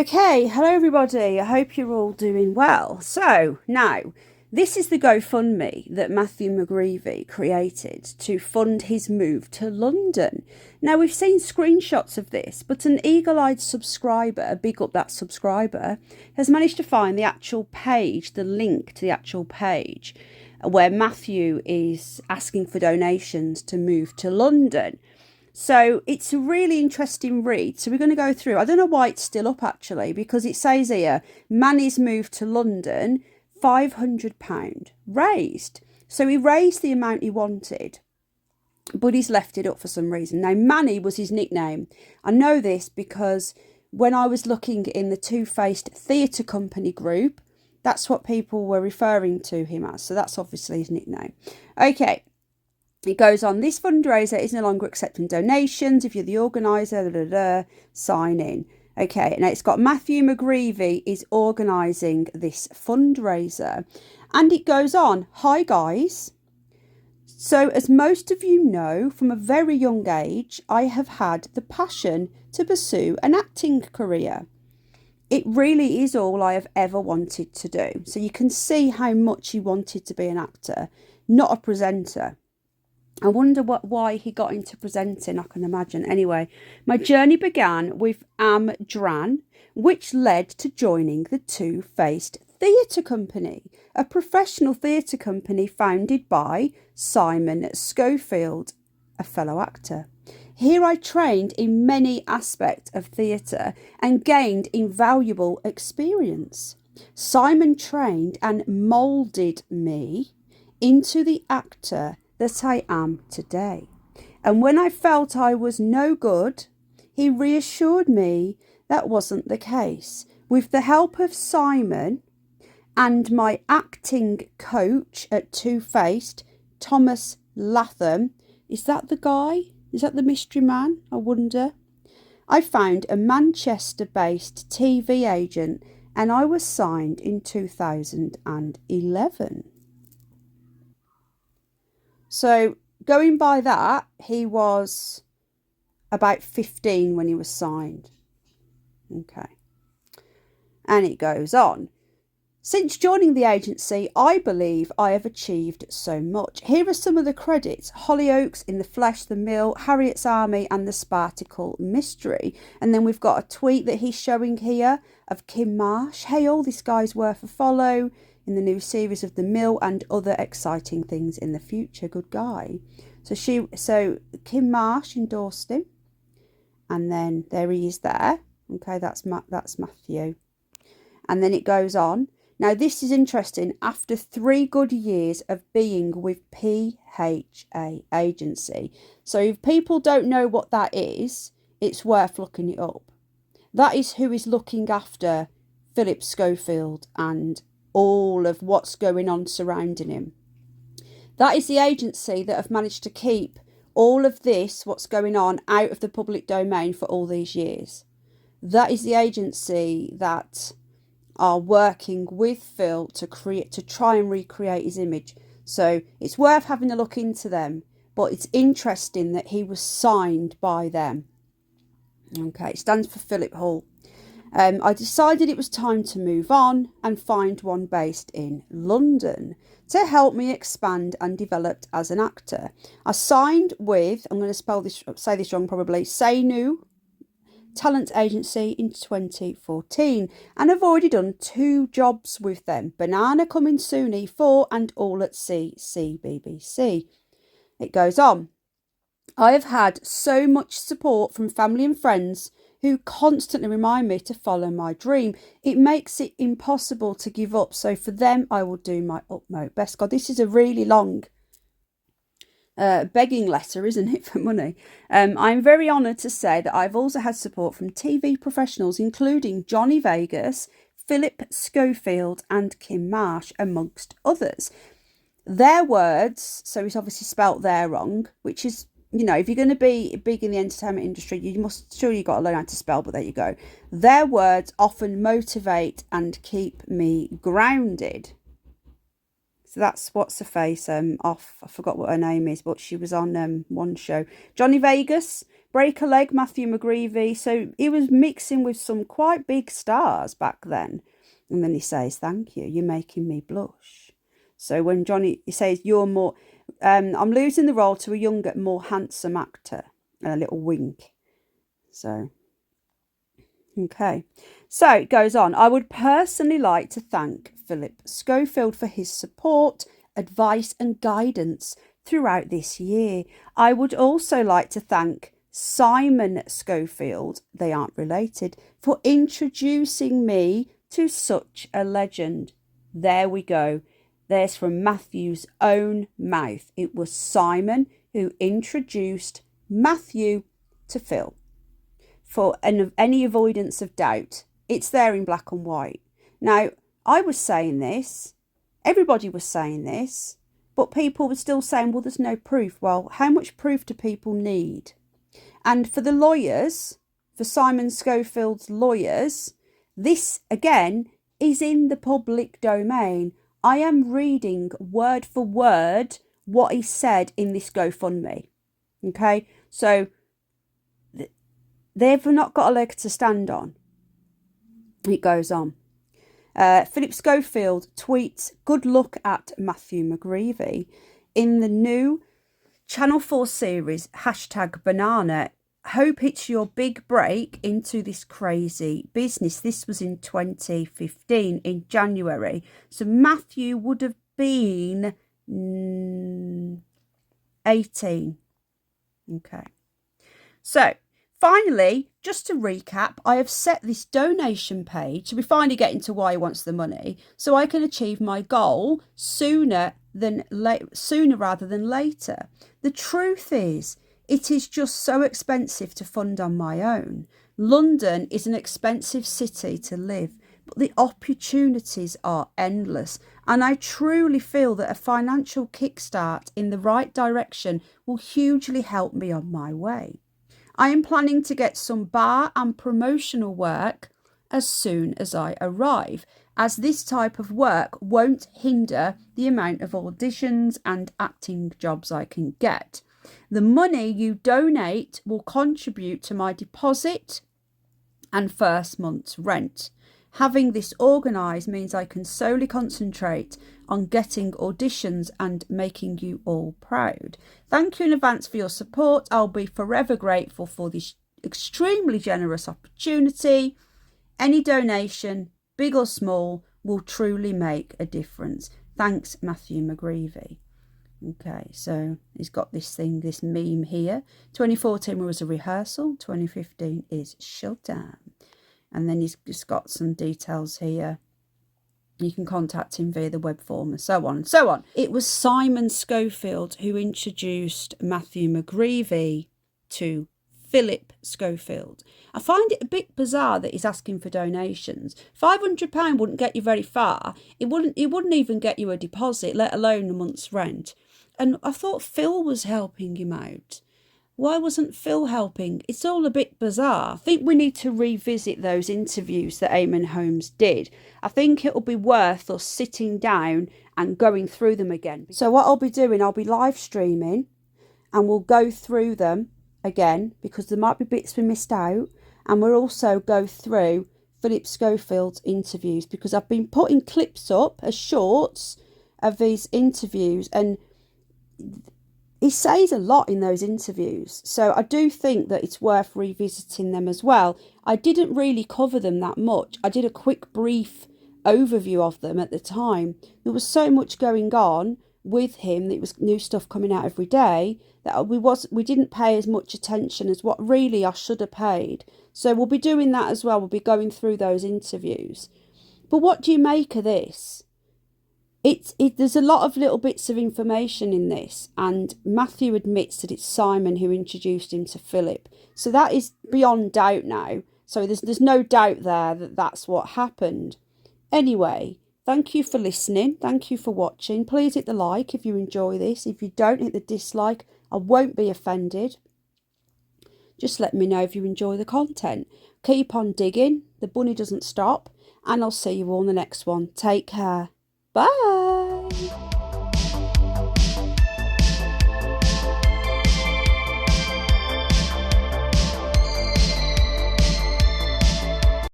Okay, hello everybody. I hope you're all doing well. So now, this is the GoFundMe that Matthew Mcgreevy created to fund his move to London. Now, we've seen screenshots of this, but an eagle-eyed subscriber, big up that subscriber, has managed to find the actual page, the link to the actual page, where Matthew is asking for donations to move to London. So it's a really interesting read. So we're going to go through. I don't know why it's still up actually, because it says here, Manny's moved to London, £500 raised. So he raised the amount he wanted, but he's left it up for some reason. Now, Manny was his nickname. I know this because when I was looking in the Two-Faced Theatre Company group, that's what people were referring to him as. So that's obviously his nickname. Okay. It goes on, this fundraiser is no longer accepting donations. If you're the organiser, sign in. Okay, now it's got Matthew Mcgreevy is organising this fundraiser. And it goes on, hi guys. So as most of you know, from a very young age, I have had the passion to pursue an acting career. It really is all I have ever wanted to do. So you can see how much he wanted to be an actor, not a presenter. I wonder why he got into presenting, I can imagine. Anyway, my journey began with Dran, which led to joining the Two-Faced Theatre Company, a professional theatre company founded by Simon Schofield, a fellow actor. Here I trained in many aspects of theatre and gained invaluable experience. Simon trained and moulded me into the actor that I am today. And when I felt I was no good, he reassured me that wasn't the case. With the help of Simon and my acting coach at Two-Faced, Thomas Latham, is that the guy? Is that the mystery man? I wonder. I found a Manchester-based TV agent and I was signed in 2011. So going by that, he was about 15 when he was signed. Okay. And it goes on. Since joining the agency, I believe I have achieved so much. Here are some of the credits. Hollyoaks, In the Flesh, The Mill, Harriet's Army and The Sparticle Mystery. And then we've got a tweet that he's showing here of Kim Marsh. Hey, all this guy's worth a follow in the new series of The Mill and other exciting things in the future. Good guy. So Kim Marsh endorsed him. And then there he is there. Okay, that's Matthew. And then it goes on. Now, this is interesting. After 3 good years of being with PHA Agency. So if people don't know what that is, it's worth looking it up. That is who is looking after Phillip Schofield and all of what's going on surrounding him. That is the agency that have managed to keep all of this, what's going on, out of the public domain for all these years. That is the agency that are working with Phil to try and recreate his image. So it's worth having a look into them, but it's interesting that he was signed by them. Okay, it stands for Philip Hall. I decided it was time to move on and find one based in London to help me expand and develop as an actor. I signed with, I'm going to say this wrong probably, Saynu Talent Agency in 2014 and I've already done 2 jobs with them. Banana coming soon, E4 and All at Sea, CBBC. It goes on. I have had so much support from family and friends who constantly remind me to follow my dream. It makes it impossible to give up. So for them, I will do my utmost best. God, this is a really long begging letter, isn't it, for money? I'm very honoured to say that I've also had support from TV professionals, including Johnny Vegas, Phillip Schofield and Kim Marsh, amongst others. Their words, so it's obviously spelt there wrong, which is, you know, if you're going to be big in the entertainment industry, you've got to learn how to spell, but there you go. Their words often motivate and keep me grounded. So that's what's her face off. I forgot what her name is, but she was on one show. Johnny Vegas, break a leg, Matthew Mcgreevy. So he was mixing with some quite big stars back then. And then he says, thank you, you're making me blush. So when Johnny, he says, you're more, I'm losing the role to a younger, more handsome actor. And a little wink. So, okay. So it goes on. I would personally like to thank Phillip Schofield for his support, advice and guidance throughout this year. I would also like to thank Simon Schofield, they aren't related, for introducing me to such a legend. There we go. There's from Matthew's own mouth. It was Simon who introduced Matthew to Phil. For any avoidance of doubt, it's there in black and white. Now, I was saying this, everybody was saying this, but people were still saying, well, there's no proof. Well, how much proof do people need? And for the lawyers, for Simon Schofield's lawyers, this, again, is in the public domain. I am reading word for word what he said in this GoFundMe. Okay, so they've not got a leg to stand on. It goes on. Phillip Schofield tweets, good luck at Matthew Mcgreevy. In the new Channel 4 series, #Banana, hope it's your big break into this crazy business. This was in 2015, in January. So Matthew would have been 18. Okay. So finally, just to recap, I have set this donation page, so we're finally getting to why he wants the money, so I can achieve my goal sooner rather than later. The truth is, it is just so expensive to fund on my own. London is an expensive city to live, but the opportunities are endless. And I truly feel that a financial kickstart in the right direction will hugely help me on my way. I am planning to get some bar and promotional work as soon as I arrive, as this type of work won't hinder the amount of auditions and acting jobs I can get. The money you donate will contribute to my deposit and first month's rent. Having this organised means I can solely concentrate on getting auditions and making you all proud. Thank you in advance for your support. I'll be forever grateful for this extremely generous opportunity. Any donation, big or small, will truly make a difference. Thanks, Matthew Mcgreevy. Okay, so he's got this thing, this meme here. 2014 was a rehearsal. 2015 is showtime. And then he's just got some details here. You can contact him via the web form and so on and so on. It was Simon Schofield who introduced Matthew Mcgreevy to Phillip Schofield. I find it a bit bizarre that he's asking for donations. £500 wouldn't get you very far. It wouldn't even get you a deposit, let alone a month's rent. And I thought Phil was helping him out. Why wasn't Phil helping? It's all a bit bizarre. I think we need to revisit those interviews that Eamon Holmes did. I think it'll be worth us sitting down and going through them again. So what I'll be doing, I'll be live streaming and we'll go through them again because there might be bits we missed out. And we'll also go through Phillip Schofield's interviews because I've been putting clips up as shorts of these interviews and he says a lot in those interviews, so I do think that it's worth revisiting them as well. I didn't really cover them that much. I did a quick brief overview of them at the time. There was so much going on with him. It was new stuff coming out every day that we didn't pay as much attention as what really I should have paid. So we'll be doing that as well. We'll be going through those interviews. But what do you make of this? There's a lot of little bits of information in this, and Matthew admits that it's Simon who introduced him to Phillip. So that is beyond doubt now. So there's no doubt there that that's what happened. Anyway, thank you for listening. Thank you for watching. Please hit the like if you enjoy this. If you don't, hit the dislike. I won't be offended. Just let me know if you enjoy the content. Keep on digging. The bunny doesn't stop. And I'll see you all in the next one. Take care. Bye.